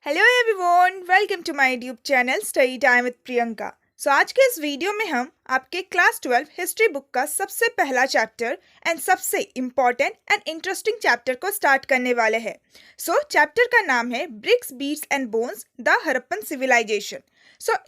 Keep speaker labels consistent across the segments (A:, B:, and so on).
A: Hello everyone, welcome to my YouTube channel study time with Priyanka. आज के इस video में हम आपके क्लास 12 हिस्ट्री बुक का सबसे पहला चैप्टर एंड सबसे इम्पॉर्टेंट एंड इंटरेस्टिंग चैप्टर को स्टार्ट करने वाले हैं। चैप्टर का नाम है bricks, beads and bones, the Harappan civilisation.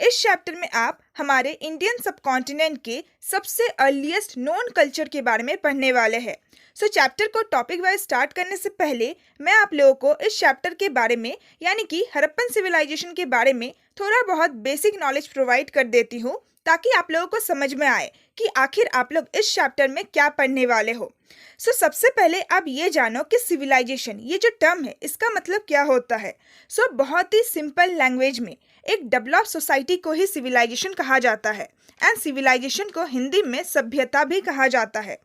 A: इस चैप्टर में आप हमारे इंडियन सबकॉन्टिनेंट के सबसे अर्लीस्ट नोन कल्चर के बारे में पढ़ने वाले हैं। चैप्टर को टॉपिक वाइज स्टार्ट करने से पहले मैं आप लोगों को इस चैप्टर के बारे में यानी कि हड़प्पन सिविलाइजेशन के बारे में थोड़ा बहुत बेसिक नॉलेज प्रोवाइड कर देती हूँ, ताकि आप लोगों को समझ में आए कि आखिर आप लोग इस चैप्टर में क्या पढ़ने वाले हो। सबसे पहले आप ये जानो कि सिविलाइजेशन, ये जो टर्म है, इसका मतलब क्या होता है। बहुत ही सिंपल लैंग्वेज में एक डेवलप सोसाइटी को ही सिविलाइजेशन कहा जाता है एंड सिविलाइजेशन को हिंदी में सभ्यता भी कहा जाता है।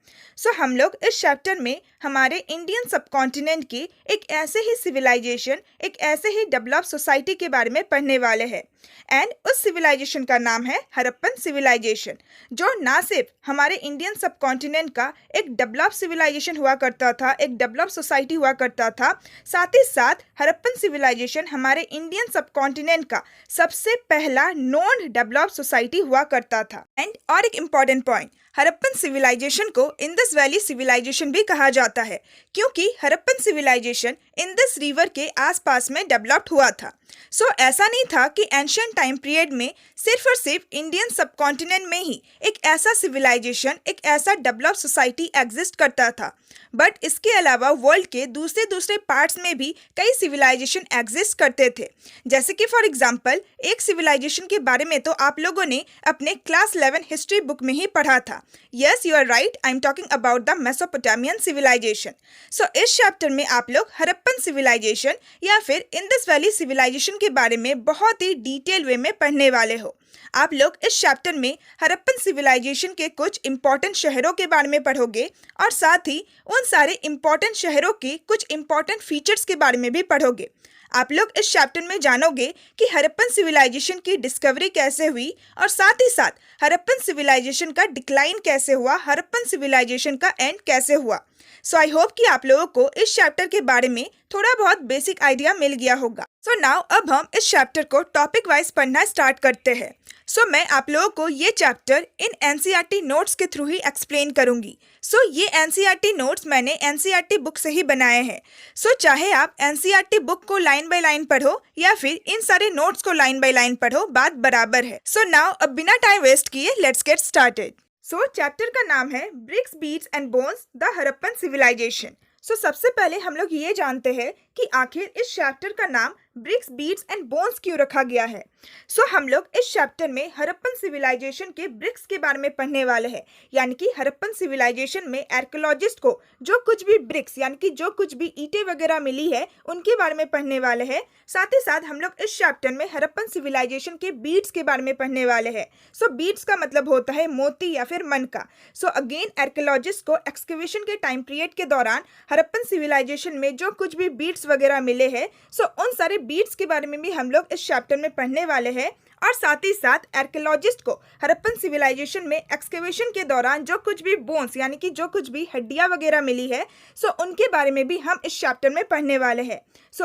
A: हम लोग इस चैप्टर में हमारे इंडियन सबकॉन्टिनेंट की एक ऐसे ही सिविलाइजेशन, एक ऐसे ही डेवलप सोसाइटी के बारे में पढ़ने वाले हैं एंड उस सिविलाइजेशन का नाम है हड़प्पन सिविलाइजेशन, जो ना सिर्फ हमारे इंडियन सबकॉन्टिनेंट का एक डेवलप सिविलाइजेशन हुआ करता था, एक डेवलप सोसाइटी हुआ करता था, साथ ही साथ हड़प्पन सिविलाइजेशन हमारे इंडियन सबकॉन्टिनेंट का सबसे पहला नॉन डेवलप सोसाइटी हुआ करता था। एंड और एक इम्पॉर्टेंट पॉइंट, हड़प्पन सिविलाइजेशन को इंडस वैली सिविलाइजेशन भी कहा जाता है, क्योंकि हड़प्पन सिविलाइजेशन इंडस रिवर के आसपास में डेवलप्ड हुआ था। ऐसा नहीं था कि एंशियंट टाइम पीरियड में सिर्फ और सिर्फ इंडियन सबकॉन्टिनेंट में ही एक ऐसा सिविलाइजेशन, एक ऐसा डेवलप सोसाइटी एग्जिस्ट करता था, बट इसके अलावा वर्ल्ड के दूसरे दूसरे पार्ट्स में भी कई सिविलाइजेशन एग्जिस्ट करते थे। जैसे कि फॉर एग्जांपल एक सिविलाइजेशन के बारे में तो आप लोगों ने अपने क्लास 11 हिस्ट्री बुक में ही पढ़ा था। Yes, you are right, I am talking about the Mesopotamian civilisation. इस चैप्टर में आप लोग हड़प्पन सिविलाइजेशन या फिर इंडस वैली सिविलाइजेशन के बारे में बहुत ही डिटेल वे में पढ़ने वाले हो। आप लोग इस चैप्टर में हड़प्पन सिविलाइजेशन के कुछ इंपॉर्टेंट शहरों के बारे में पढ़ोगे और साथ ही उन सारे इंपॉर्टेंट शहरों के कुछ इंपॉर्टेंट फीचर्स के बारे में भी पढ़ोगे। आप लोग इस चैप्टर में जानोगे कि हड़प्पन सिविलाइजेशन की डिस्कवरी कैसे हुई और साथ ही साथ हड़प्पन सिविलाइजेशन का डिक्लाइन कैसे हुआ, हड़प्पन सिविलाइजेशन का एंड कैसे हुआ। आई होप कि आप लोगों को इस चैप्टर के बारे में थोड़ा बहुत बेसिक आइडिया मिल गया होगा। नाउ अब हम इस चैप्टर को टॉपिक वाइज पढ़ना स्टार्ट करते हैं। मैं आप लोगों को ये चैप्टर इन एनसीईआरटी नोट्स के थ्रू ही एक्सप्लेन करूंगी। ये एनसीईआरटी नोट्स मैंने एनसीईआरटी बुक से ही बनाए हैं। चाहे आप एनसीईआरटी बुक को लाइन बाय लाइन पढ़ो या फिर इन सारे नोट्स को लाइन बाय लाइन पढ़ो, बात बराबर है। नाउ अब बिना टाइम वेस्ट किए लेट्स गेट स्टार्टेड। चैप्टर का नाम है bricks, beads and bones, the Harappan civilisation. सबसे पहले हम लोग ये जानते हैं कि आखिर इस चैप्टर का नाम ब्रिक्स, बीड्स एंड बोन्स क्यों रखा गया है। हम लोग इस चैप्टर में हड़प्पन सिविलाइजेशन के ब्रिक्स के बारे में पढ़ने वाले हैं, यानी कि हड़प्पन सिविलाइजेशन में आर्कियोलॉजिस्ट को जो कुछ भी ब्रिक्स यानी कि जो कुछ भी ईंटें वगैरह मिली है उनके बारे में पढ़ने वाले हैं। साथ ही साथ हम लोग इस चैप्टर में हड़प्पन सिविलाइजेशन के बीड्स के बारे में पढ़ने वाले हैं। बीड्स का मतलब होता है मोती या फिर मनका। अगेन आर्कियोलॉजिस्ट को एक्सकवेशन के टाइम पीरियड के दौरान हड़प्पन सिविलाइजेशन में जो कुछ भी बीड्स वगैरह मिले हैं, उन सारे बीड्स के बारे में भी हम लोग इस चैप्टर में पढ़ने वाले हैं। और साथ ही साथ आर्कियोलॉजिस्ट को हड़प्पन सिविलाइजेशन में एक्सकवेशन के दौरान जो कुछ भी बोन्स यानी कि जो कुछ भी हड्डियां वगैरह मिली है, उनके बारे में भी हम इस चैप्टर में पढ़ने वाले हैं।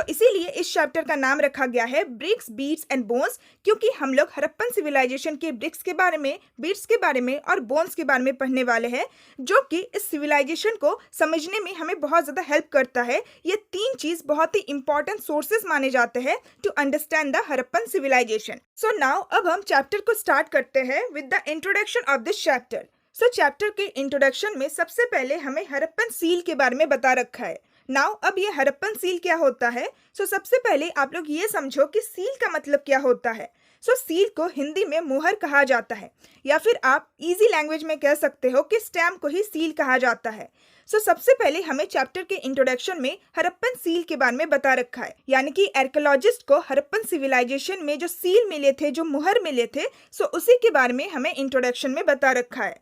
A: इसीलिए इस चैप्टर का नाम रखा गया है ब्रिक्स, बीड्स एंड बोन्स, क्योंकि हम लोग हड़प्पन सिविलाइजेशन के ब्रिक्स के बारे में, बीड्स के बारे में और बोन्स के बारे में पढ़ने वाले हैं, जो कि इस सिविलाइजेशन को समझने में हमें बहुत ज़्यादा हेल्प करता है। ये तीन चीज़ बहुत ही इंपॉर्टेंट सोर्सेज माने जाते हैं to understand the Harappan civilisation. Now अब हम चैप्टर को स्टार्ट करते हैं with the introduction of this chapter. Chapter के इंट्रोडक्शन में सबसे पहले हमें हड़प्पन सील के बारे में बता रखा है। नाउ अब ये हड़प्पन सील क्या होता है। सबसे पहले आप लोग ये समझो कि सील का मतलब क्या होता है। सील को हिंदी में मुहर कहा जाता है, या फिर आप इजी लैंग्वेज में कह सकते हो कि स्टैम्प को ही सील कहा जाता है। सबसे पहले हमें चैप्टर के इंट्रोडक्शन में हड़प्पन सील के बारे में बता रखा है, यानी कि आर्कियोलॉजिस्ट को हड़प्पन सिविलाइजेशन में जो सील मिले थे, जो मुहर मिले थे, उसी के बारे में हमें इंट्रोडक्शन में बता रखा है।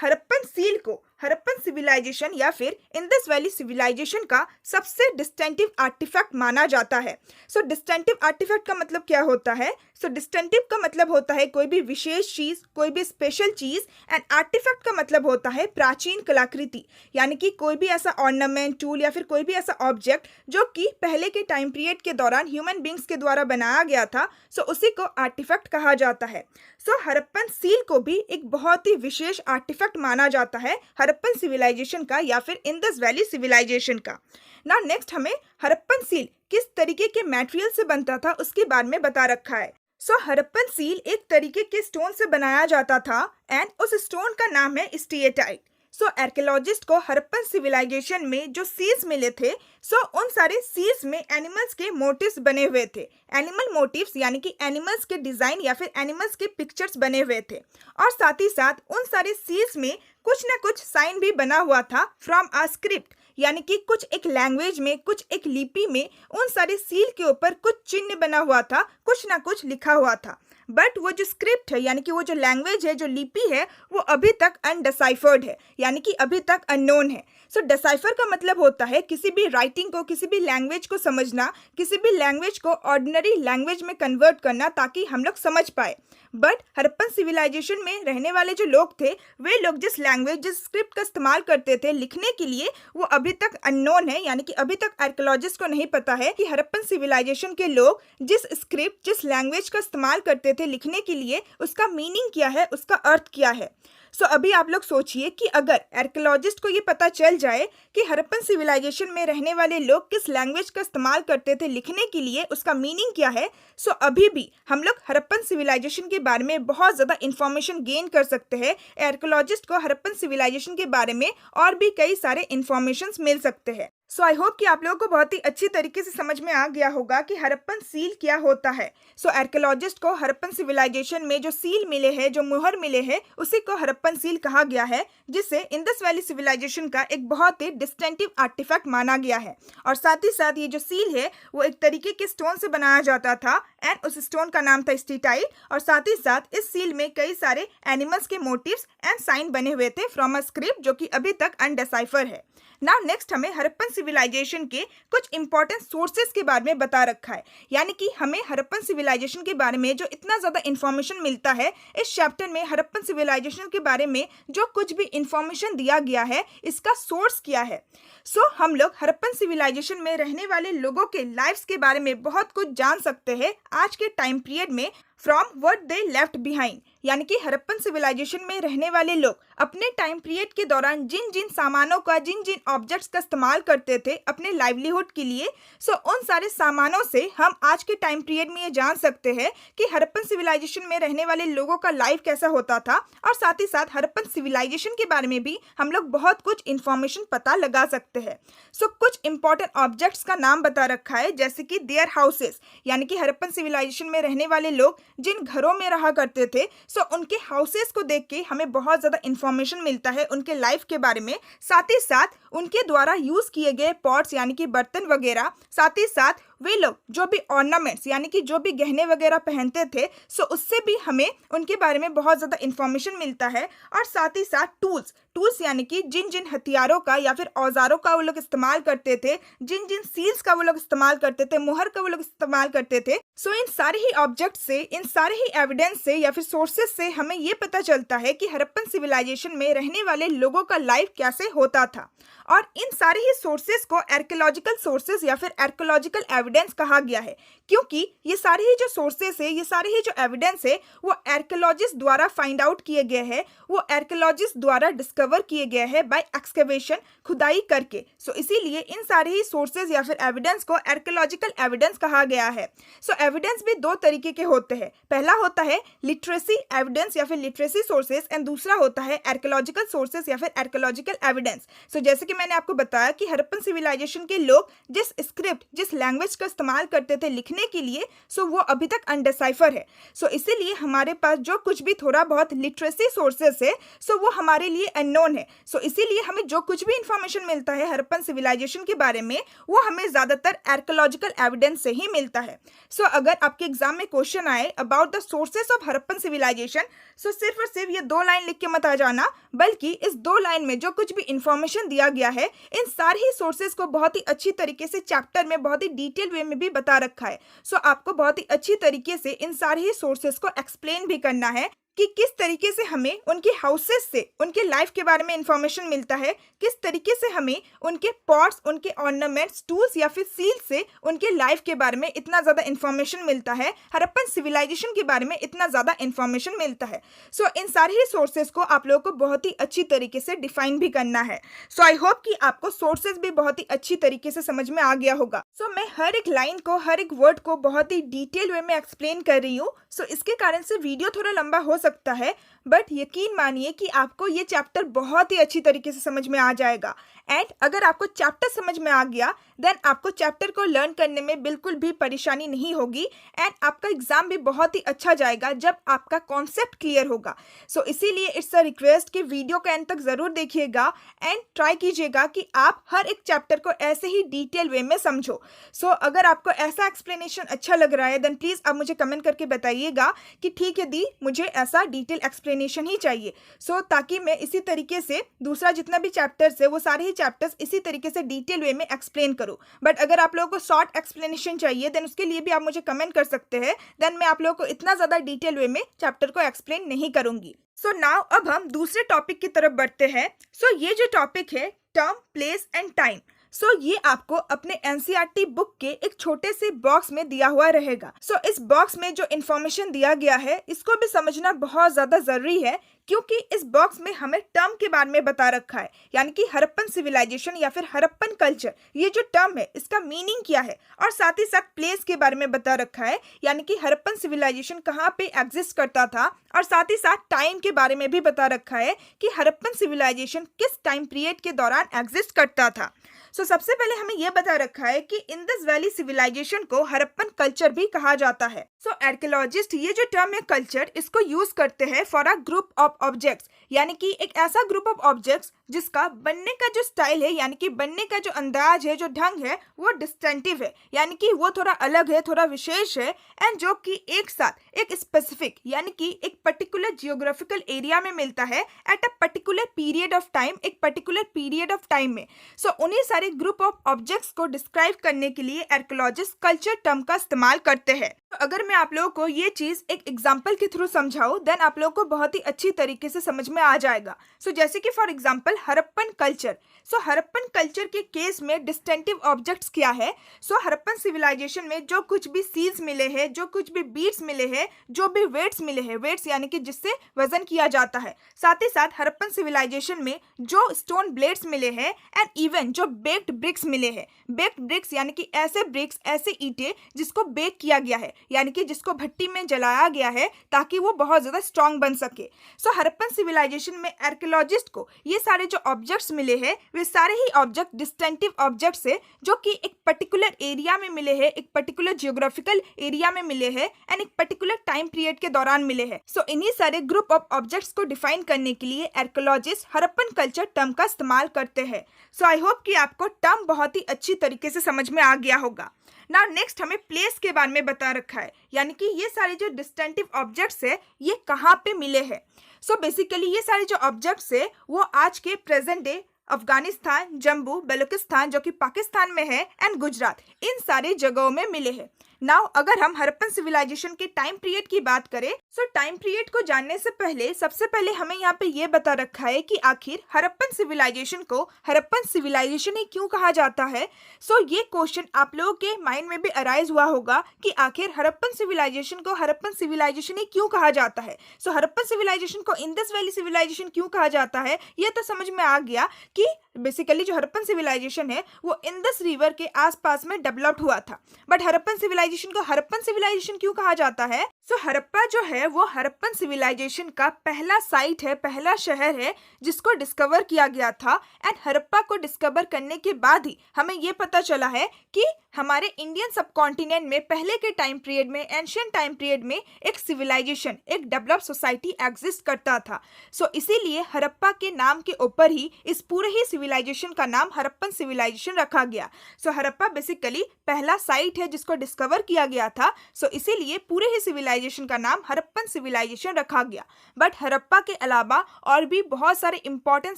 A: हड़प्पन सील को हड़प्पन सिविलाइजेशन या फिर इंडस वैली सिविलाइजेशन का सबसे डिस्टिंक्टिव आर्टिफैक्ट माना जाता है। सो डिस्टिंक्टिव आर्टिफैक्ट का मतलब क्या होता है? सो डिस्टिंक्टिव का मतलब होता है कोई भी विशेष चीज, कोई भी स्पेशल चीज, एंड आर्टिफैक्ट का मतलब होता है प्राचीन कलाकृति, यानी कि कोई भी ऐसा ऑर्नामेंट, टूल या फिर कोई भी ऐसा ऑब्जेक्ट जो कि पहले के टाइम पीरियड के दौरान ह्यूमन बींग्स के द्वारा बनाया गया था। सो उसी को आर्टिफैक्ट कहा जाता है। सो हड़प्पन सील को भी एक बहुत ही विशेष आर्टिफैक्ट माना जाता है हड़प्पन सिविलाइजेशन का या फिर इंडस वैली सिविलाइजेशन का। नाउ नेक्स्ट हमें हड़प्पन सील किस तरीके के मटेरियल से बनता था उसके बारे में बता रखा है। सो हड़प्पन सील एक तरीके के स्टोन से बनाया जाता था एंड उस स्टोन का नाम है स्टेटाइट। सो आर्कियोलॉजिस्ट को हड़प्पन सिविलाइजेशन में जो सील्स मिले थे, सो उन सारे सील्स में एनिमल्स के मोटिव्स बने हुए थे। एनिमल मोटिव्स यानी कि एनिमल्स के डिजाइन या फिर एनिमल्स के पिक्चर्स बने हुए थे, और साथ ही साथ उन सारे सील्स में कुछ ना कुछ साइन भी बना हुआ था फ्रॉम अ स्क्रिप्ट, यानी कि कुछ एक लैंग्वेज में, कुछ एक लिपि में उन सारे सील के ऊपर कुछ चिन्ह बना हुआ था, कुछ ना कुछ लिखा हुआ था। बट वो जो स्क्रिप्ट है यानी कि वो जो लैंग्वेज है, जो लिपि है, वो अभी तक अनडिसाइफर्ड है, यानी कि अभी तक अननोन है। सो डिसाइफर का मतलब होता है किसी भी राइटिंग को, किसी भी लैंग्वेज को समझना, किसी भी लैंग्वेज को ऑर्डिनरी लैंग्वेज में कन्वर्ट करना ताकि हम लोग समझ पाए। बट हड़प्पन सिविलाइजेशन में रहने वाले जो लोग थे, वे लोग जिस लैंग्वेज, जिस स्क्रिप्ट का इस्तेमाल करते थे लिखने के लिए, वो अभी तक अननोन है, यानी कि अभी तक आर्कियोलॉजिस्ट को नहीं पता है कि हड़प्पन सिविलाइजेशन के लोग जिस स्क्रिप्ट, जिस लैंग्वेज का इस्तेमाल करते थे लिखने के लिए, उसका मीनिंग क्या है, उसका अर्थ क्या है। सो अभी आप लोग सोचिए कि अगर आर्कियोलॉजिस्ट को ये पता चल जाए कि हड़प्पन सिविलाइजेशन में रहने वाले लोग किस लैंग्वेज का इस्तेमाल करते थे लिखने के लिए, उसका मीनिंग क्या है, सो अभी भी हम लोग हड़प्पन सिविलाइजेशन के बारे में बहुत ज़्यादा इंफॉर्मेशन गेन कर सकते हैं। आर्कियोलॉजिस्ट को हड़प्पन सिविलाइजेशन के बारे में और भी कई सारे इंफॉर्मेशन मिल सकते हैं। सो आई होप कि आप लोगों को बहुत ही अच्छी तरीके से समझ में आ गया होगा कि हड़प्पन सील क्या होता है। सो आर्कियोलॉजिस्ट को हड़प्पन सिविलाइजेशन में जो सील मिले हैं, जो मुहर मिले हैं, उसी को हड़प्पन सील कहा गया है, जिसे इंडस वैली सिविलाइजेशन का एक बहुत ही डिस्टिंक्टिव आर्टिफैक्ट माना गया है। और साथ ही साथ ये जो सील है वो एक तरीके के स्टोन से बनाया जाता था एंड उस स्टोन का नाम था स्टेटाइट, और साथ ही साथ इस सील में कई सारे एनिमल्स के मोटिव्स एंड साइन बने हुए थे फ्रॉम अ स्क्रिप्ट जो कि अभी तक अनडिसाइफर है। नाउ नेक्स्ट हमें हड़प्पन सिविलाइजेशन के कुछ इंपॉर्टेंट सोर्सेज के बारे में बता रखा है, यानी कि हमें हड़प्पन सिविलाइजेशन के बारे में जो इतना ज़्यादा इंफॉर्मेशन मिलता है इस चैप्टर में, हड़प्पन सिविलाइजेशन के बारे में जो कुछ भी इंफॉर्मेशन दिया गया है, इसका सोर्स क्या है। सो हम लोग हड़प्पन सिविलाइजेशन में रहने वाले लोगों के लाइफ्स के बारे में बहुत कुछ जान सकते हैं आज के टाइम पीरियड में from what they left behind, यानी कि हड़प्पन सिविलाइजेशन में रहने वाले लोग अपने टाइम पीरियड के दौरान जिन जिन सामानों का, जिन जिन ऑब्जेक्ट्स का इस्तेमाल करते थे अपने लाइवलीहुड के लिए, सो उन सारे सामानों से हम आज के टाइम पीरियड में ये जान सकते हैं कि हड़प्पन सिविलाइजेशन में रहने वाले लोगों का लाइफ कैसा होता था। और साथ ही साथ हड़प्पन सिविलाइजेशन के बारे में भी हम लोग बहुत कुछ इंफॉर्मेशन पता लगा सकते हैं। सो कुछ इंपॉर्टेंट ऑब्जेक्ट्स का नाम बता रखा है, जैसे कि देयर हाउसेस, यानी कि हड़प्पन सिविलाइजेशन में रहने वाले लोग जिन घरों में रहा करते थे, सो उनके हाउसेस को देख के हमें बहुत ज़्यादा इंफॉर्मेशन मिलता है उनके लाइफ के बारे में। साथ ही साथ उनके द्वारा यूज़ किए गए पॉट्स यानी कि बर्तन वगैरह, साथ ही साथ वे लोग जो भी ऑर्नामेंट्स यानी कि जो भी गहने वगैरह पहनते थे, सो उससे भी हमें उनके बारे में बहुत ज़्यादा इंफॉर्मेशन मिलता है। और साथ ही साथ टूल्स यानी कि जिन जिन हथियारों का या फिर औजारों का वो लोग इस्तेमाल करते थे, जिन जिन सील्स का वो लोग इस्तेमाल करते थे, मुहर का वो लोग इस्तेमाल करते थे, सो इन सारे ही ऑब्जेक्ट से, इन सारे ही एविडेंस से या फिर सोर्सेज से हमें ये पता चलता है कि हड़प्पन सिविलाइजेशन में रहने वाले लोगों का लाइफ कैसे होता था। और इन सारे ही सोर्सेज को आर्कियोलॉजिकल सोर्सेज या फिर आर्कियोलॉजिकल एविडेंस कहा गया है, क्योंकि ये सारे ही जो सोर्सेज है, ये सारे ही जो एविडेंस है, वो आर्कियोलॉजिस्ट द्वारा फाइंड आउट किए गए हैं, वो आर्कियोलॉजिस्ट द्वारा डिस्कवर किए गए हैं बाय एक्सकवेशन, खुदाई करके। सो इसीलिए इन सारे ही सोर्सेज या फिर एविडेंस को आर्कियोलॉजिकल एविडेंस कहा गया है। सो एविडेंस भी दो तरीके के होते हैं, पहला होता है लिटरेसी एविडेंस या फिर लिटरेसी सोर्सेज, एंड दूसरा होता है आर्कियोलॉजिकल सोर्सेज या फिर आर्कियोलॉजिकल एविडेंस। सो जैसे कि मैंने आपको बताया कि हड़प्पन सिविलाइजेशन के लोग जिस स्क्रिप्ट, जिस लैंग्वेज का इस्तेमाल करते थे लिखने के लिए, सो वो अभी तक अनडिसाइफर है। सो इसीलिए हमारे पास जो कुछ भी थोड़ा बहुत लिटरेसी सोर्सेज है, सो वो हमारे लिए अननोन है। सो इसीलिए हमें जो कुछ भी इंफॉर्मेशन मिलता है हड़प्पन सिविलाइजेशन के बारे में, वो हमें ज़्यादातर आर्कियोलॉजिकल एविडेंस से ही मिलता है। सो अगर आपके एग्जाम में क्वेश्चन आए, about the sources of Harappan civilisation, so सिर्फ और सिर्फ ये 2 लाइन लिख के मत आ जाना, बल्कि इस 2 लाइन में जो कुछ भी इंफॉर्मेशन दिया गया है इन सारे ही सोर्सेस को बहुत ही अच्छी तरीके से चैप्टर में बहुत ही डिटेल वे में भी बता रखा है। सो आपको बहुत ही अच्छी तरीके से इन सारे ही सोर्सेस को एक्सप्लेन भी करना है कि किस तरीके से हमें उनके हाउसेस से उनके लाइफ के बारे में इंफॉर्मेशन मिलता है, किस तरीके से हमें उनके पॉट्स, उनके ऑर्नामेंट्स, टूल्स या फिर सील से उनके लाइफ के बारे में इतना ज़्यादा इंफॉर्मेशन मिलता है, हड़प्पन सिविलाइजेशन के बारे में इतना ज़्यादा इंफॉर्मेशन मिलता है। सो इन सारे ही सोर्सेज को आप लोगों को बहुत ही अच्छी तरीके से डिफाइन भी करना है। सो आई होप कि आपको सोर्सेज भी बहुत ही अच्छी तरीके से समझ में आ गया होगा। सो मैं हर एक लाइन को, हर एक वर्ड को बहुत ही डिटेल वे में एक्सप्लेन कर रही हूँ। सो इसके कारण से वीडियो थोड़ा लंबा हो सकता है, बट यकीन मानिए कि आपको ये चैप्टर बहुत ही अच्छी तरीके से समझ में आ जाएगा। एंड अगर आपको चैप्टर समझ में आ गया देन आपको चैप्टर को लर्न करने में बिल्कुल भी परेशानी नहीं होगी एंड आपका एग्जाम भी बहुत ही अच्छा जाएगा जब आपका कॉन्सेप्ट क्लियर होगा। सो इसीलिए इट्स अ रिक्वेस्ट कि वीडियो के एंड तक ज़रूर देखिएगा एंड ट्राई कीजिएगा कि आप हर एक चैप्टर को ऐसे ही डिटेल वे में समझो। सो अगर आपको ऐसा एक्सप्लेनेशन अच्छा लग रहा है देन प्लीज़ आप मुझे कमेंट करके बताइएगा कि ठीक है दी, मुझे ऐसा डिटेल एक्सप्लेनेशन ही चाहिए। सो ताकि मैं इसी तरीके से दूसरा जितना भी चैप्टर्स है वो सारे ही चैप्टर्स इसी तरीके से डिटेल वे में एक्सप्लेन करूँ। बट अगर आप लोगों को शॉर्ट एक्सप्लेनेशन चाहिए देन उसके लिए भी आप मुझे कमेंट कर सकते हैं, देन मैं आप लोगों को इतना ज़्यादा डिटेल वे में चैप्टर को एक्सप्लेन नहीं करूँगी। सो नाउ अब हम दूसरे टॉपिक की तरफ बढ़ते हैं। सो ये जो टॉपिक है टर्म, प्लेस एंड टाइम, सो ये आपको अपने एनसीईआरटी बुक के एक छोटे से बॉक्स में दिया हुआ रहेगा। सो इस बॉक्स में जो इन्फॉर्मेशन दिया गया है इसको भी समझना बहुत ज़्यादा ज़रूरी है, क्योंकि इस बॉक्स में हमें टर्म के बारे में बता रखा है, यानी कि हड़प्पन सिविलाइजेशन या फिर हड़प्पन कल्चर, ये जो टर्म है इसका मीनिंग क्या है, और साथ ही साथ प्लेस के बारे में बता रखा है, यानी कि हड़प्पन सिविलाइजेशन कहाँ पे एग्जिस्ट करता था, और साथ ही साथ टाइम के बारे में भी बता रखा है कि हड़प्पन सिविलाइजेशन किस टाइम पीरियड के दौरान एग्जिस्ट करता था। सो सबसे पहले हमें यह बता रखा है कि इंडस वैली सिविलाइजेशन को हड़प्पन कल्चर भी कहा जाता है। सो आर्कियोलॉजिस्ट ये जो टर्म है कल्चर, इसको यूज करते हैं for a group of objects, यानी कि एक ऐसा ग्रुप ऑफ ऑब्जेक्ट्स जिसका बनने का जो स्टाइल है, यानी कि बनने का जो अंदाज है, जो ढंग है, वो डिस्टिंक्टिव है, यानी कि वो थोड़ा अलग है, थोड़ा विशेष है, एंड जो कि एक साथ एक स्पेसिफिक यानी कि एक पर्टिकुलर जियोग्राफिकल एरिया में मिलता है at a particular period of time, एक पर्टिकुलर पीरियड ऑफ टाइम में। सो उन्हीं सारे ग्रुप ऑफ ऑब्जेक्ट्स को डिस्क्राइब करने के लिए आर्कियोलॉजिस्ट कल्चर टर्म का इस्तेमाल करते हैं। तो अगर मैं आप लोगों को ये चीज एक एग्जांपल के थ्रू समझाऊं देन आप लोगों को बहुत ही अच्छी तरीके से समझ में आ जाएगा। सो जैसे कि for example Harappan culture. So Harappan culture के केस में डिस्टिंक्टिव ऑब्जेक्ट्स क्या है? सो हड़प्पन सिविलाइजेशन में जो कुछ भी सील्स मिले हैं, जो कुछ भी बीड्स मिले हैं, जो भी वेट्स मिले हैं, वेट्स यानी कि जिससे वजन किया जाता है, साथ ही साथ हड़प्पन सिविलाइजेशन में जो स्टोन ब्लेड्स मिले हैं एंड इवन जो बेक्ड ब्रिक्स मिले हैं। बेक्ड ब्रिक्स यानी कि ऐसे ब्रिक्स, ऐसे ईंटें जिसको बेक किया गया है, यानी कि जिसको भट्टी में जलाया गया है ताकि वो बहुत ज़्यादा स्ट्रॉन्ग बन सके। सो हड़प्पन सिविलाइजेशन में आर्कियोलॉजिस्ट को ये सारे जो ऑब्जेक्ट्स मिले हैं वे सारे ही ऑब्जेक्ट डिस्टिंक्टिव ऑब्जेक्ट्स है, जो कि एक पर्टिकुलर एरिया में मिले हैं, एक पर्टिकुलर जियोग्राफिकल एरिया में मिले हैं एंड एक पर्टिकुलर टाइम पीरियड के दौरान मिले हैं। सो इन्हीं सारे ग्रुप ऑफ ऑब्जेक्ट्स को डिफाइन करने के लिए आर्कियोलॉजिस्ट हड़प्पन कल्चर टर्म का इस्तेमाल करते हैं। सो आई होप कि आपको टर्म बहुत ही अच्छी तरीके से समझ में आ गया होगा। नाउ नेक्स्ट हमें प्लेस के बारे में बता रखा है, यानी कि ये सारे जो डिस्टिंक्टिव ऑब्जेक्ट्स है ये कहाँ पे मिले हैं। सो बेसिकली ये सारे जो ऑब्जेक्ट्स है वो आज के प्रेजेंट डे अफगानिस्तान, जम्मू, बलूचिस्तान जो कि पाकिस्तान में है एंड गुजरात, इन सारे जगहों में मिले हैं। नाउ अगर हम हड़प्पन सिविलाइजेशन के टाइम पीरियड की बात करें, सो टाइम पीरियड को जानने से पहले सबसे पहले हमें यहाँ पे ये बता रखा है कि आखिर हड़प्पन सिविलाइजेशन को हड़प्पन सिविलाइजेशन ही क्यों कहा जाता है। सो ये क्वेश्चन आप लोगों के माइंड में भी अराइज हुआ होगा कि आखिर हड़प्पन सिविलाइजेशन को हड़प्पन सिविलाइजेशन ही क्यों कहा जाता है। सो हड़प्पन सिविलाइजेशन को इंडस वैली सिविलाइजेशन क्यों कहा जाता है, ये तो समझ में आ गया कि बेसिकली जो हड़प्पन सिविलाइजेशन है वो इंडस रिवर के आसपास में डेवलप्ड हुआ था। बट हड़प्पन सिविलाइजेशन को हड़प्पन सिविलाइजेशन क्यों कहा जाता है? सो हड़प्पा जो है वो हड़प्पन सिविलाइजेशन का पहला साइट है, पहला शहर है जिसको डिस्कवर किया गया था। एंड हड़प्पा को डिस्कवर करने के बाद ही हमें ये पता चला है कि हमारे इंडियन सबकॉन्टिनेंट में पहले के टाइम पीरियड में, एंशियंट टाइम पीरियड में एक सिविलाइजेशन, एक डेवलप्ड सोसाइटी एग्जिस्ट करता था। सो इसीलिए हड़प्पा के नाम के ऊपर ही इस पूरे ही सिविलाइजेशन का नाम हड़प्पन सिविलाइजेशन रखा गया। सो हड़प्पा बेसिकली पहला साइट है जिसको डिस्कवर किया गया था, सो इसीलिए पूरे ही सिविलाइजेशन का नाम हड़प्पन सिविलाइजेशन रखा गया। बट हड़प्पा के अलावा और भी बहुत सारे इंपॉर्टेंट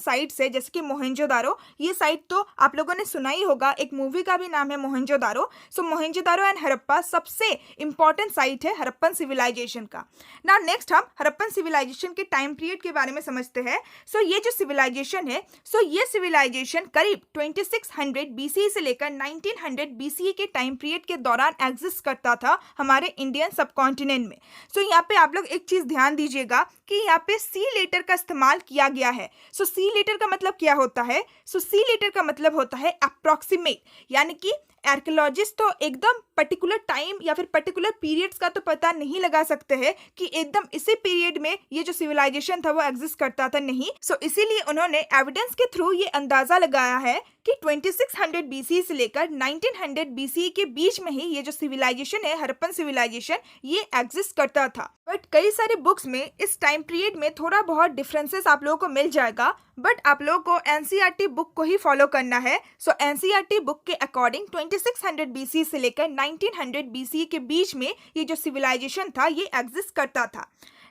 A: साइट्स है, जैसे कि मोहनजोदारो। ये साइट तो आप लोगों ने सुना ही होगा, एक मूवी का भी नाम है मोहनजोदारो। सो मोहनजोदारो एंड हड़प्पा सबसे इंपॉर्टेंट साइट है हड़प्पन सिविलाइजेशन का। नाउ नेक्स्ट हम हड़प्पन सिविलाइजेशन के टाइम पीरियड के बारे में समझते हैं। सो ये जो सिविलाइजेशन है, सो ये सिविलाइजेशन करीब 2600 BCE से लेकर 1900 BCE के टाइम पीरियड के दौरान एग्जिस्ट करता था हमारे इंडियन सबकॉन्टिनेंट में। सो यहाँ पे आप लोग एक चीज ध्यान दीजिएगा कि यहाँ पे सी लेटर का इस्तेमाल किया गया है। सो सी लेटर का मतलब क्या होता है? सो सी लेटर का मतलब होता है अप्रोक्सीमेट, यानी कि आर्कियोलॉजिस्ट तो एकदम पर्टिकुलर टाइम या फिर पर्टिकुलर पीरियड्स का तो पता नहीं लगा सकते हैं कि एकदम इसी पीरियड में ये जो सिविलाइजेशन था वो एग्जिस्ट करता था, नहीं। सो इसीलिए उन्होंने एविडेंस के थ्रू ये अंदाजा लगाया है कि 2600 BCE से लेकर 1900 BCE के बीच में ही ये जो सिविलाइजेशन है हड़प्पन सिविलाइजेशन ये एग्जिस्ट करता था। बट कई सारे बुक्स में इस टाइम पीरियड में थोड़ा बहुत डिफरेंसेस आप लोगों को मिल जाएगा, बट आप लोगों को एनसीईआरटी बुक को ही फॉलो करना है। सो एनसीईआरटी बुक के अकॉर्डिंग 2600 BCE से लेकर 1900 BCE के बीच में ये जो सिविलाइजेशन था ये एग्जिस्ट करता था।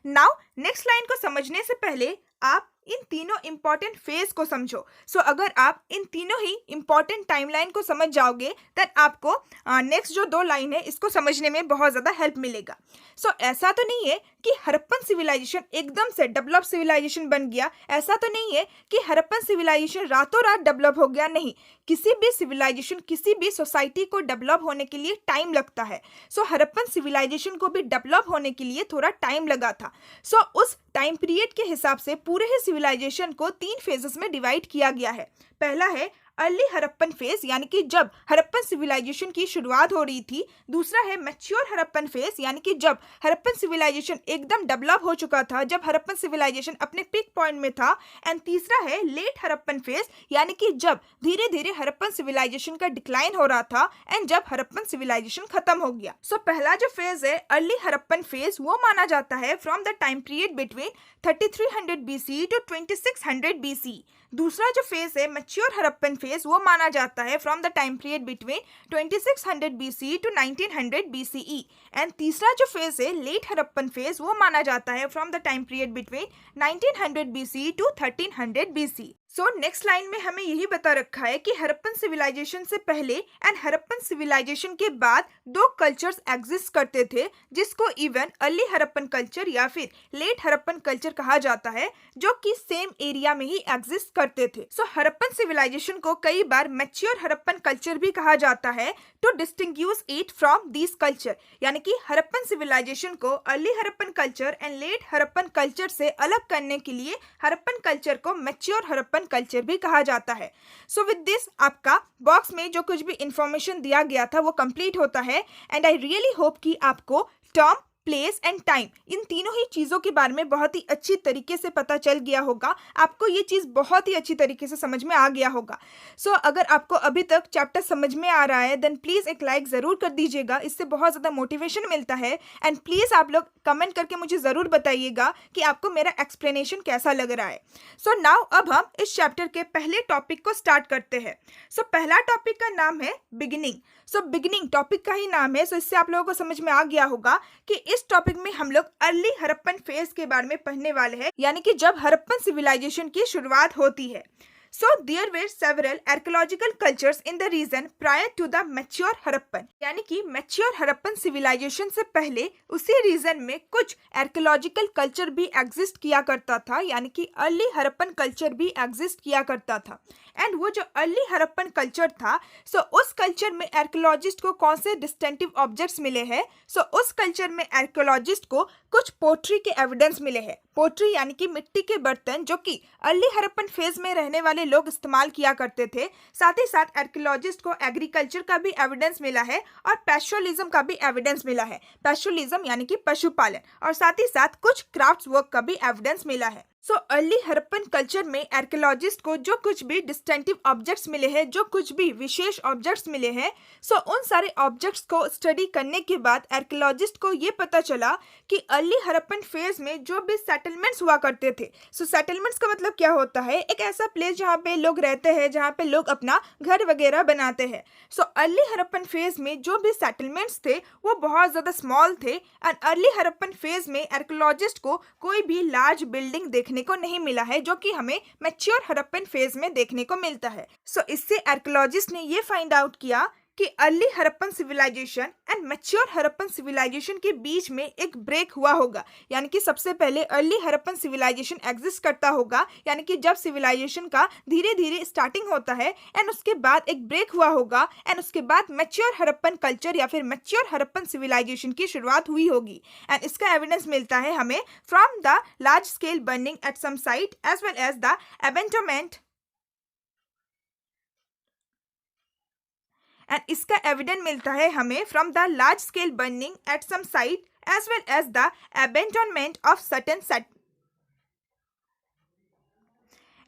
A: नाउ नेक्स्ट लाइन को समझने से पहले आप इन तीनों इंपॉर्टेंट फेज को समझो। सो अगर आप इन तीनों ही इंपॉर्टेंट टाइमलाइन को समझ जाओगे देन आपको नेक्स्ट जो दो लाइन है इसको समझने में बहुत ज़्यादा हेल्प मिलेगा। सो ऐसा तो नहीं है कि हड़प्पन सिविलाइजेशन एकदम से डेवलप सिविलाइजेशन बन गया, ऐसा तो नहीं है कि हड़प्पन सिविलाइजेशन रातों रात डेवलप हो गया, नहीं। किसी भी सिविलाइजेशन, किसी भी सोसाइटी को डेवलप होने के लिए टाइम लगता है। सो हड़प्पन सिविलाइजेशन को भी डेवलप होने के लिए थोड़ा टाइम लगा था। सो उस टाइम पीरियड के हिसाब से पूरे ही सिविलाइजेशन को 3 फेजेस में डिवाइड किया गया है। पहला है अर्ली हड़प्पन फेज, यानी कि जब हड़प्पन सिविलाइजेशन की शुरुआत हो रही थी। दूसरा है मैच्योर हड़प्पन फेज, यानी कि जब हड़प्पन सिविलाइजेशन एकदम डेवलप हो चुका था, जब हड़प्पन सिविलाइजेशन अपने पीक पॉइंट में था। एंड तीसरा है लेट हड़प्पन फेज, यानी कि जब धीरे धीरे हड़प्पन सिविलाइजेशन का डिक्लाइन हो रहा था एंड जब हड़प्पन सिविलाइजेशन खत्म हो गया। सो पहला जो फेज है अर्ली हड़प्पन फेज, वो माना जाता है from the time period between 3300 BCE to 2600 BCE। दूसरा जो फेज है मैच्योर हड़प्पन फेज, वो माना जाता है from the time period between 2600 BCE to 1900 BCE। And तीसरा जो फेज है लेट हड़प्पन फेज, वो माना जाता है from the time period between 1900 BCE to 1300 BCE। So next line में हमें यही बता रखा है कि हड़प्पन सिविलाइजेशन से पहले एंड हड़प्पन सिविलाइजेशन के बाद 2 कल्चर्स एग्जिस्ट करते थे, जिसको इवन अर्ली हड़प्पन कल्चर या फिर लेट हड़प्पन कल्चर कहा जाता है, जो कि सेम एरिया में ही एग्जिस्ट करते थे। सो हड़प्पन सिविलाइजेशन को कई बार मैच्योर हड़प्पन कल्चर भी कहा जाता है to distinguish it from this culture, यानी कि हड़प्पन सिविलाइजेशन को early Harappan culture and late Harappan culture से अलग करने के लिए हड़प्पन कल्चर को मैच्योर हड़प्पन कल्चर भी कहा जाता है। सो विद दिस आपका बॉक्स में जो कुछ भी इंफॉर्मेशन दिया गया था वो कंप्लीट होता है। एंड आई रियली होप कि आपको टर्म, प्लेस एंड टाइम, इन तीनों ही चीज़ों के बारे में बहुत ही अच्छी तरीके से पता चल गया होगा। आपको ये चीज़ बहुत ही अच्छी तरीके से समझ में आ गया होगा। सो अगर आपको अभी तक चैप्टर समझ में आ रहा है देन प्लीज़ एक लाइक ज़रूर कर दीजिएगा, इससे बहुत ज़्यादा मोटिवेशन मिलता है। एंड प्लीज़ आप लोग कमेंट करके मुझे ज़रूर बताइएगा कि आपको मेरा एक्सप्लेनेशन कैसा लग रहा है। सो नाउ अब हम इस चैप्टर के पहले टॉपिक को स्टार्ट करते हैं। सो पहला टॉपिक का नाम है बिगिनिंग। सो बिगिनिंग टॉपिक का ही नाम है, सो इससे आप लोगों को समझ में आ गया होगा कि इस टॉपिक में हम लोग अर्ली हड़प्पन फेज के बारे में पढ़ने वाले हैं, यानी कि जब हड़प्पन सिविलाइजेशन की शुरुआत होती है। So there were several archaeological cultures in the region prior to the mature Harappan, यानी कि मैच्योर हड़प्पन सिविलाइजेशन से पहले उसी रीजन में कुछ आर्कियोलॉजिकल कल्चर भी एग्जिस्ट किया करता था, यानी कि अर्ली हड़प्पन कल्चर भी एग्जिस्ट किया करता था। एंड वो जो अर्ली हड़प्पन कल्चर था, सो उस कल्चर में आर्कियोलॉजिस्ट को कौन से डिस्टिंक्टिव ऑब्जेक्ट्स मिले हैं? सो उस कल्चर में आर्कियोलॉजिस्ट को कुछ पोट्री के एविडेंस मिले हैं। पोट्री यानी कि मिट्टी के बर्तन, जो कि अर्ली हड़प्पन फेज में रहने वाले लोग इस्तेमाल किया करते थे। साथ ही साथ आर्कियोलॉजिस्ट को एग्रीकल्चर का भी एविडेंस मिला है और पैस्टोरलिज्म का भी एविडेंस मिला है। पैस्टोरलिज्म यानी कि पशुपालन, और साथ ही साथ कुछ क्राफ्ट्स वर्क का भी एविडेंस मिला है। सो अर्ली हड़प्पन कल्चर में आर्कियोलॉजिस्ट को जो कुछ भी डिस्टिंक्टिव ऑब्जेक्ट्स मिले हैं, जो कुछ भी विशेष ऑब्जेक्ट्स मिले हैं, सो उन सारे ऑब्जेक्ट्स को स्टडी करने के बाद आर्कियोलॉजिस्ट को ये पता चला कि अर्ली हड़प्पन फेज में जो भी सेटलमेंट्स हुआ करते थे। सो सेटलमेंट्स का मतलब क्या होता है? एक ऐसा प्लेस जहाँ पे लोग रहते हैं, जहाँ पे लोग अपना घर वगैरह बनाते हैं। सो अर्ली हड़प्पन फेज में जो भी सेटलमेंट्स थे वो बहुत ज़्यादा स्मॉल थे, एंड अर्ली हड़प्पन फेज में आर्कियोलॉजिस्ट को कोई भी लार्ज बिल्डिंग देखने को नहीं मिला है, जो कि हमें मैच्योर हड़प्पन फेज में देखने को मिलता है। सो इससे आर्कियोलॉजिस्ट ने ये फाइंड आउट किया कि early Harappan civilisation and mature Harappan civilisation के बीच में एक ब्रेक हुआ होगा, यानी कि सबसे पहले अर्ली हड़प्पन सिविलाइजेशन एग्जिस्ट करता होगा, यानी कि जब सिविलाइजेशन का धीरे धीरे स्टार्टिंग होता है, एंड उसके बाद एक ब्रेक हुआ होगा, एंड उसके बाद मैच्योर हड़प्पन कल्चर या फिर मैच्योर हड़प्पन सिविलाइजेशन की शुरुआत हुई होगी। एंड इसका एविडेंस मिलता है हमें from the large scale burning at some site as well as the abandonment, and इसका एविडेंस मिलता है हमें from the large scale burning at some site as well as the abandonment of certain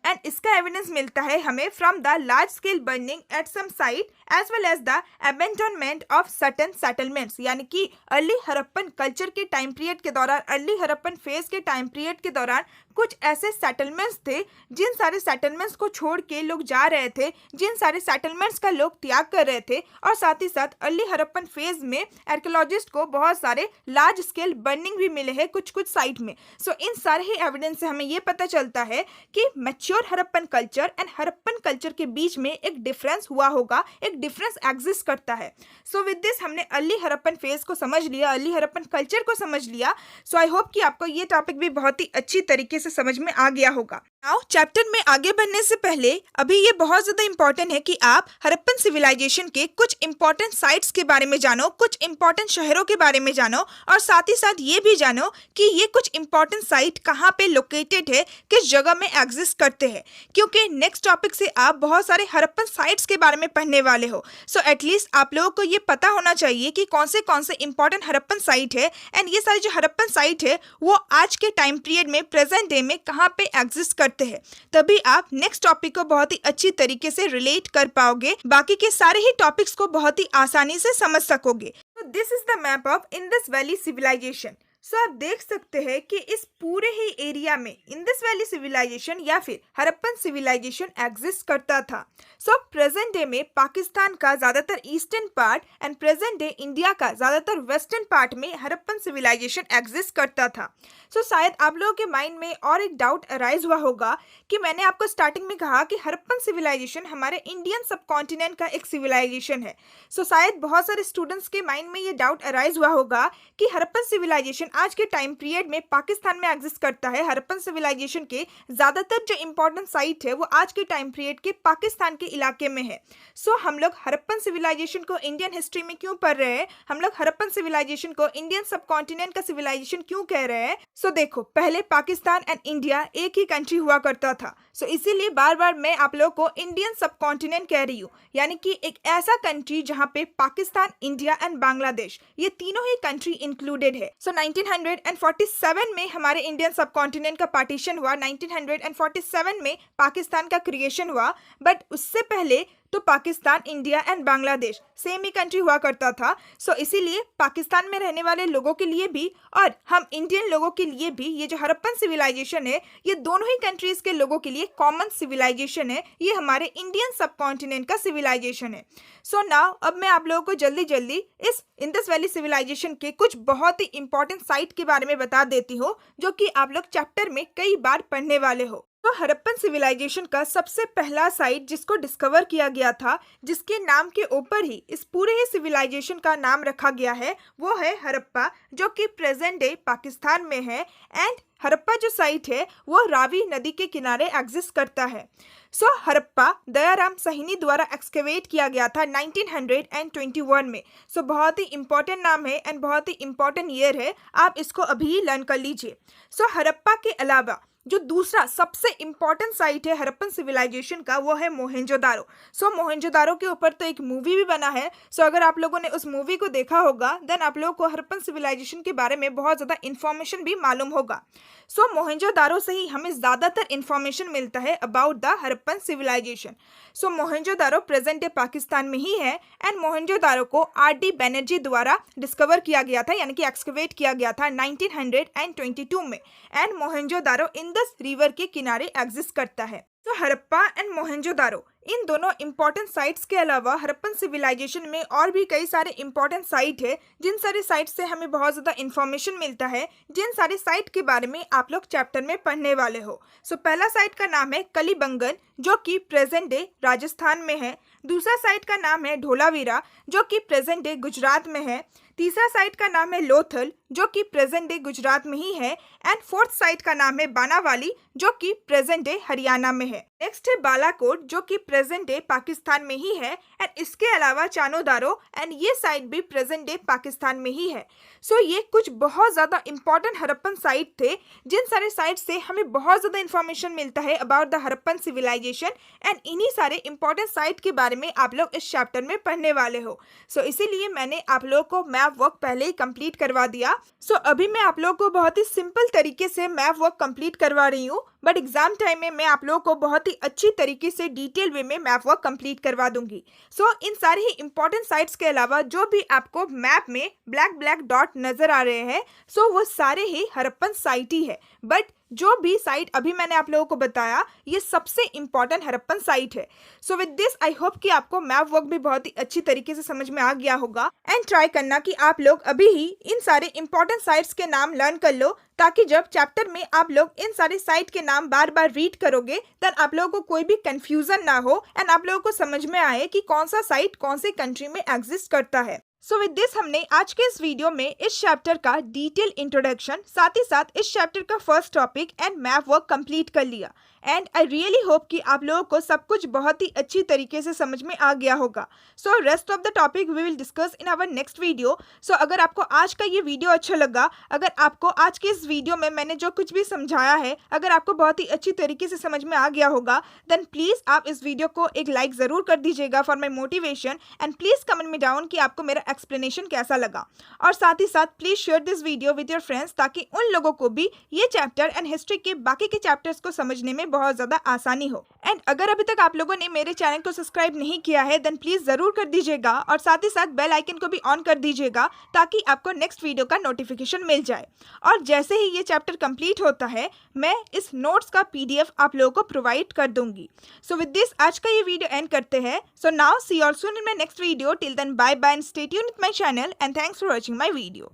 A: and इसका evidence मिलता है हमें from the large scale burning at some site as well as the abandonment of certain settlements, यानी कि early Harappan culture के time period के दौरान, early Harappan phase के टाइम पीरियड के दौरान कुछ ऐसे सेटलमेंट्स थे जिन सारे सेटलमेंट्स को छोड़ के लोग जा रहे थे, जिन सारे सेटलमेंट्स का लोग त्याग कर रहे थे, और साथ ही साथ अर्ली हड़प्पन फेज में आर्कियोलॉजिस्ट को बहुत सारे लार्ज स्केल बर्निंग भी मिले हैं कुछ कुछ साइट में। सो इन सारे ही एविडेंस से हमें ये पता चलता है कि mature Harappan culture and Harappan culture के बीच में एक डिफरेंस हुआ होगा, एक डिफरेंस एग्जिस्ट करता है। सो विद दिस हमने अर्ली हड़प्पन फेज को समझ लिया, अर्ली हड़प्पन कल्चर को समझ लिया। सो आई होप कि आपको ये टॉपिक भी बहुत ही अच्छी तरीके से समझ में आ गया होगा। नाउ चैप्टर में आगे बढ़ने से पहले अभी ये बहुत ज्यादा इंपॉर्टेंट है कि आप हड़प्पन सिविलाइजेशन के कुछ इंपॉर्टेंट साइट्स के बारे में जानो, कुछ इंपॉर्टेंट शहरों के बारे में जानो, और साथ ही साथ ये भी जानो कि ये कुछ इंपॉर्टेंट साइट कहाँ पे लोकेटेड है, किस जगह में एग्जिस्ट करते हैं, क्योंकि नेक्स्ट टॉपिक से आप बहुत सारे हड़प्पन साइट्स के बारे में पढ़ने वाले हो। सो एटलीस्ट आप लोगों को ये पता होना चाहिए कि कौन से इंपॉर्टेंट हड़प्पन साइट है, एंड ये सारी जो हड़प्पन साइट है वो आज के टाइम पीरियड में, प्रेजेंट डे में कहाँ पे एग्जिस्ट करते हैं, तभी आप नेक्स्ट टॉपिक को बहुत ही अच्छी तरीके से रिलेट कर पाओगे, बाकी के सारे ही टॉपिक्स को बहुत ही आसानी से समझ सकोगे। तो this is the map of Indus valley civilisation. So आप देख सकते हैं कि इस पूरे ही एरिया में इंडस वैली सिविलाइजेशन या फिर हड़प्पन सिविलाइजेशन एग्जिस्ट करता था। सो प्रेजेंट डे में पाकिस्तान का ज़्यादातर eastern part and present day India का ज़्यादातर वेस्टर्न पार्ट में हड़प्पन सिविलाइजेशन एग्जिस्ट करता था। सो शायद आप लोगों के माइंड में और एक डाउट अराइज हुआ होगा कि मैंने आपको स्टार्टिंग में कहा कि हड़प्पन सिविलाइजेशन हमारे इंडियन सब कॉन्टिनेंट का एक सिविलाइजेशन है। सो शायद बहुत सारे स्टूडेंट्स के माइंड में ये डाउट अराइज हुआ होगा कि हड़प्पन सिविलाइजेशन आज के टाइम पीरियड में पाकिस्तान में एग्जिस्ट करता है। हड़प्पन सिविलाइजेशन के ज़्यादातर जो इंपॉर्टेंट साइट है वो आज के टाइम पीरियड के पाकिस्तान के इलाके में है। सो हम लोग हड़प्पन सिविलाइजेशन को इंडियन हिस्ट्री में क्यों पढ़ रहे हैं, हम लोग हड़प्पन सिविलाइजेशन को इंडियन सब कॉन्टिनेंट का सिविलाइजेशन क्यों कह रहे हैं? सो देखो, पहले पाकिस्तान एंड इंडिया एक ही कंट्री हुआ करता था। सो इसीलिए बार बार मैं आप लोगों को इंडियन सब कॉन्टिनेंट कह रही हूँ, यानी कि एक ऐसा कंट्री जहाँ पे पाकिस्तान, इंडिया एंड बांग्लादेश ये तीनों ही कंट्री इंक्लूडेड है। सो 1947 में हमारे इंडियन सब कॉन्टिनेंट का पार्टीशन हुआ, 1947 में पाकिस्तान का क्रिएशन हुआ, बट उससे पहले तो Pakistan, India and Bangladesh same he country हुआ करता था। सो इसीलिए पाकिस्तान में रहने वाले लोगों के लिए भी और हम इंडियन लोगों के लिए भी ये जो हड़प्पन सिविलाइजेशन है ये दोनों ही कंट्रीज के लोगों के लिए कॉमन सिविलाइजेशन है, ये हमारे इंडियन सब कॉन्टिनेंट का सिविलाइजेशन है। सो नाउ अब मैं आप लोगों को जल्दी जल्दी इस इंडस वैली सिविलाइजेशन के कुछ बहुत ही इंपॉर्टेंट साइट के बारे में बता देती हूँ, जो कि आप लोग चैप्टर में कई बार पढ़ने वाले हो। तो हड़प्पन सिविलाइजेशन का सबसे पहला साइट जिसको डिस्कवर किया गया था, जिसके नाम के ऊपर ही इस पूरे ही सिविलाइजेशन का नाम रखा गया है, वो है हड़प्पा, जो कि प्रेजेंट डे पाकिस्तान में है। एंड हड़प्पा जो साइट है वो रावी नदी के किनारे एग्जिस्ट करता है। सो हड़प्पा दयाराम साहनी द्वारा एक्सकेवेट किया गया था 1921 में। सो बहुत ही इंपॉर्टेंट नाम है एंड बहुत ही इंपॉर्टेंट ईयर है, आप इसको अभी लर्न कर लीजिए। सो हड़प्पा के अलावा जो दूसरा सबसे इम्पोर्टेंट साइट है हड़प्पन सिविलाइजेशन का वो है मोहेंजोदारो। सो मोहेंजोदारो के ऊपर तो एक मूवी भी बना है। सो अगर आप लोगों ने उस मूवी को देखा होगा देन आप लोगों को हड़प्पन सिविलाइजेशन के बारे में बहुत ज़्यादा इन्फॉर्मेशन भी मालूम होगा। सो मोहेंजोदारो से ही हमें ज़्यादातर इन्फॉर्मेशन मिलता है about the Harappan civilisation. So Mohenjodaro present day Pakistan में ही है एंड मोहेंजोदारो को आर.डी. बैनर्जी द्वारा डिस्कवर किया गया था यानी कि एक्सकवेट किया गया था 1922 में एंड मोहेंजोदारो इंडस रिवर के किनारे एग्जिस्ट करता है। तो हड़प्पा एंड मोहेंजोदारो इन दोनों इंपॉर्टेंट साइट्स के अलावा हड़प्पन सिविलाइजेशन में और भी कई सारे इंपॉर्टेंट साइट है जिन सारे साइट से हमें बहुत ज़्यादा इन्फॉर्मेशन मिलता है, जिन सारे साइट के बारे में आप लोग चैप्टर में पढ़ने वाले हो। सो पहला साइट का नाम है कलीबंगन जो कि प्रेजेंट डे राजस्थान में है। दूसरा साइट का नाम है ढोलावीरा जो कि प्रेजेंट डे गुजरात में है। तीसरा साइट का नाम है लोथल जो कि प्रेजेंट डे गुजरात में ही है एंड फोर्थ साइट का नाम है बानावाली जो कि प्रेजेंट डे हरियाणा में है। नेक्स्ट है बालाकोट जो कि प्रेजेंट डे पाकिस्तान में ही है एंड इसके अलावा चानोदारो एंड ये साइट भी प्रेजेंट डे पाकिस्तान में ही है। सो ये कुछ बहुत ज़्यादा इंपॉर्टेंट हड़प्पन साइट थे जिन सारे साइट से हमें बहुत ज़्यादा इन्फॉर्मेशन मिलता है about the Harappan civilisation and इन्हीं सारे इंपॉर्टेंट साइट के बारे में आप लोग इस चैप्टर में पढ़ने वाले हो। सो इसीलिए मैंने आप लोगों को मैप वर्क पहले ही कंप्लीट करवा दिया। सो अभी मैं आप लोगों को बहुत ही सिंपल तरीके से मैप वर्क कंप्लीट करवा रही हूँ, बट एग्जाम टाइम में मैं आप लोगों को बहुत ही अच्छी तरीके से डिटेल वे में मैप वर्क कंप्लीट करवा दूंगी। सो इन सारे ही इंपॉर्टेंट साइट्स के अलावा जो भी आपको मैप में ब्लैक ब्लैक डॉट नजर आ रहे हैं सो वो सारे ही हड़प्पन साइट ही है, बट जो भी साइट अभी मैंने आप लोगों को बताया ये सबसे इंपॉर्टेंट हड़प्पन साइट है। So with this I hope कि आपको मैप वर्क भी बहुत ही अच्छी तरीके से समझ में आ गया होगा एंड ट्राई करना कि आप लोग अभी ही इन सारे इंपॉर्टेंट साइट्स के नाम लर्न कर लो ताकि जब चैप्टर में आप लोग इन सारे साइट के नाम बार बार रीड करोगे तब आप लोगों को कोई भी कंफ्यूजन ना हो एंड आप लोगों को समझ में आए कि कौन सा साइट कौन से कंट्री में एग्जिस्ट करता है। सो विद दिस हमने आज के इस वीडियो में इस चैप्टर का डिटेल इंट्रोडक्शन साथ ही साथ इस चैप्टर का first topic and map work complete कर लिया एंड आई रियली होप कि आप लोगों को सब कुछ बहुत ही अच्छी तरीके से समझ में आ गया होगा। So rest of the topic we will discuss in our next video. So अगर आपको आज का ये वीडियो अच्छा लगा, अगर आपको आज के इस वीडियो में मैंने जो कुछ भी समझाया है अगर आपको बहुत ही अच्छी तरीके से समझ में आ गया होगा देन प्लीज़ आप इस वीडियो को एक लाइक ज़रूर कर दीजिएगा for my motivation and please comment में डाउन कि आपको मेरा एक्सप्लेनेशन कैसा लगा और साथ ही साथ please share this video with your friends ताकि उन लोगों को भी ये चैप्टर एंड हिस्ट्री के बाकी के चैप्टर्स को समझने में बहुत ज़्यादा आसानी हो। एंड अगर अभी तक आप लोगों ने मेरे चैनल को सब्सक्राइब नहीं किया है देन प्लीज़ ज़रूर कर दीजिएगा और साथ ही साथ बेल आइकन को भी ऑन कर दीजिएगा ताकि आपको नेक्स्ट वीडियो का नोटिफिकेशन मिल जाए। और जैसे ही ये चैप्टर कंप्लीट होता है मैं इस नोट्स का PDF आप लोगों को प्रोवाइड कर दूंगी। सो विद दिस आज का ये वीडियो एंड करते हैं। So now see you all soon in my next video. Till then bye bye and stay tuned with my channel and thanks for watching my video.